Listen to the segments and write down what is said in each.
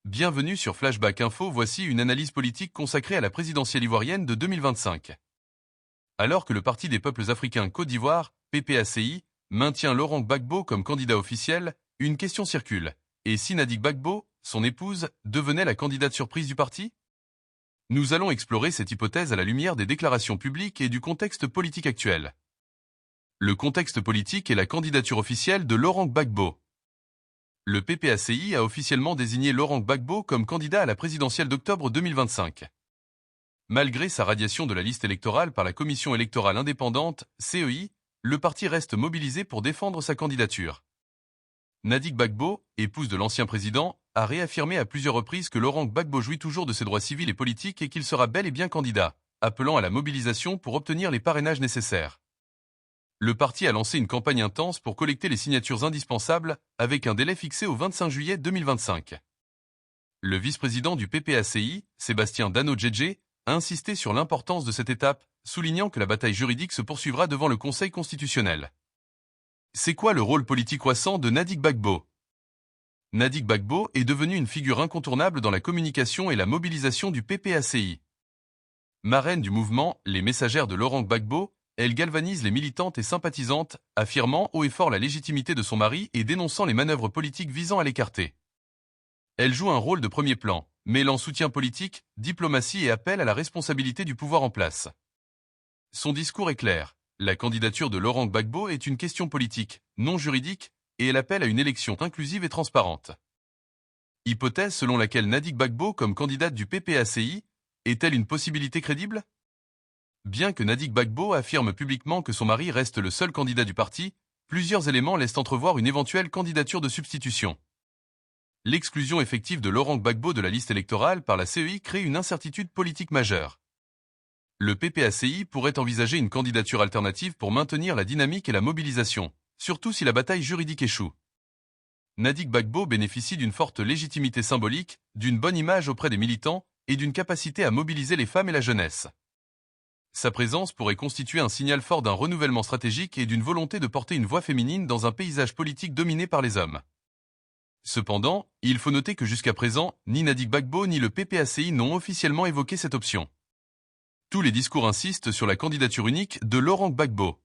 Bienvenue sur Flashback Info, voici une analyse politique consacrée à la présidentielle ivoirienne de 2025. Alors que le Parti des peuples africains Côte d'Ivoire, PPACI, maintient Laurent Gbagbo comme candidat officiel, une question circule. Et si Nadi Gbagbo, son épouse, devenait la candidate surprise du parti? Nous allons explorer cette hypothèse à la lumière des déclarations publiques et du contexte politique actuel. Le contexte politique est la candidature officielle de Laurent Gbagbo. Le PPACI a officiellement désigné Laurent Gbagbo comme candidat à la présidentielle d'octobre 2025. Malgré sa radiation de la liste électorale par la Commission électorale indépendante, CEI, le parti reste mobilisé pour défendre sa candidature. Nadi Gbagbo, épouse de l'ancien président, a réaffirmé à plusieurs reprises que Laurent Gbagbo jouit toujours de ses droits civils et politiques et qu'il sera bel et bien candidat, appelant à la mobilisation pour obtenir les parrainages nécessaires. Le parti a lancé une campagne intense pour collecter les signatures indispensables, avec un délai fixé au 25 juillet 2025. Le vice-président du PPACI, Sébastien Dano-Djedje, a insisté sur l'importance de cette étape, soulignant que la bataille juridique se poursuivra devant le Conseil constitutionnel. C'est quoi le rôle politique croissant de Nadi Gbagbo? Nadi Gbagbo est devenu une figure incontournable dans la communication et la mobilisation du PPACI. Marraine du mouvement Les Messagères de Laurent Gbagbo, elle galvanise les militantes et sympathisantes, affirmant haut et fort la légitimité de son mari et dénonçant les manœuvres politiques visant à l'écarter. Elle joue un rôle de premier plan, mêlant soutien politique, diplomatie et appel à la responsabilité du pouvoir en place. Son discours est clair. La candidature de Laurent Gbagbo est une question politique, non juridique, et elle appelle à une élection inclusive et transparente. Hypothèse selon laquelle Nadi Gbagbo comme candidate du PPACI est-elle une possibilité crédible? Bien que Nadi Gbagbo affirme publiquement que son mari reste le seul candidat du parti, plusieurs éléments laissent entrevoir une éventuelle candidature de substitution. L'exclusion effective de Laurent Gbagbo de la liste électorale par la CEI crée une incertitude politique majeure. Le PPACI pourrait envisager une candidature alternative pour maintenir la dynamique et la mobilisation, surtout si la bataille juridique échoue. Nadi Gbagbo bénéficie d'une forte légitimité symbolique, d'une bonne image auprès des militants et d'une capacité à mobiliser les femmes et la jeunesse. Sa présence pourrait constituer un signal fort d'un renouvellement stratégique et d'une volonté de porter une voix féminine dans un paysage politique dominé par les hommes. Cependant, il faut noter que jusqu'à présent, ni Nadi Gbagbo ni le PPACI n'ont officiellement évoqué cette option. Tous les discours insistent sur la candidature unique de Laurent Gbagbo.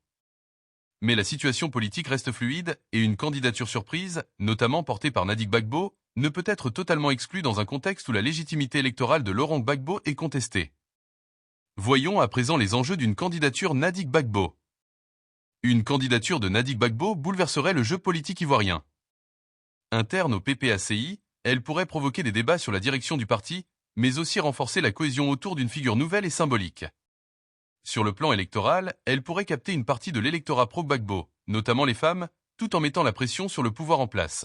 Mais la situation politique reste fluide et une candidature surprise, notamment portée par Nadi Gbagbo, ne peut être totalement exclue dans un contexte où la légitimité électorale de Laurent Gbagbo est contestée. Voyons à présent les enjeux d'une candidature Nadi Gbagbo. Une candidature de Nadi Gbagbo bouleverserait le jeu politique ivoirien. Interne au PPACI, elle pourrait provoquer des débats sur la direction du parti, mais aussi renforcer la cohésion autour d'une figure nouvelle et symbolique. Sur le plan électoral, elle pourrait capter une partie de l'électorat pro-Gbagbo, notamment les femmes, tout en mettant la pression sur le pouvoir en place.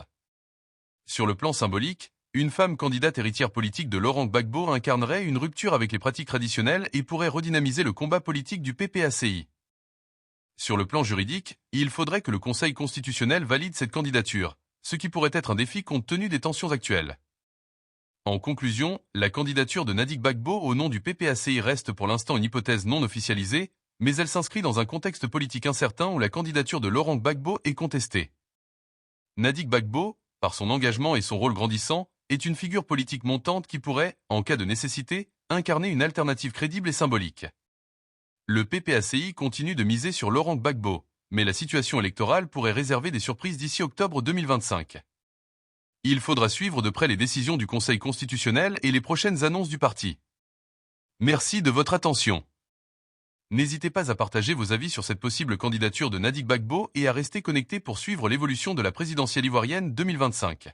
Sur le plan symbolique, une femme candidate héritière politique de Laurent Gbagbo incarnerait une rupture avec les pratiques traditionnelles et pourrait redynamiser le combat politique du PPACI. Sur le plan juridique, il faudrait que le Conseil constitutionnel valide cette candidature, ce qui pourrait être un défi compte tenu des tensions actuelles. En conclusion, la candidature de Nadi Gbagbo au nom du PPACI reste pour l'instant une hypothèse non officialisée, mais elle s'inscrit dans un contexte politique incertain où la candidature de Laurent Gbagbo est contestée. Nadi Gbagbo, par son engagement et son rôle grandissant, est une figure politique montante qui pourrait, en cas de nécessité, incarner une alternative crédible et symbolique. Le PPACI continue de miser sur Laurent Gbagbo, mais la situation électorale pourrait réserver des surprises d'ici octobre 2025. Il faudra suivre de près les décisions du Conseil constitutionnel et les prochaines annonces du parti. Merci de votre attention. N'hésitez pas à partager vos avis sur cette possible candidature de Nadi Gbagbo et à rester connecté pour suivre l'évolution de la présidentielle ivoirienne 2025.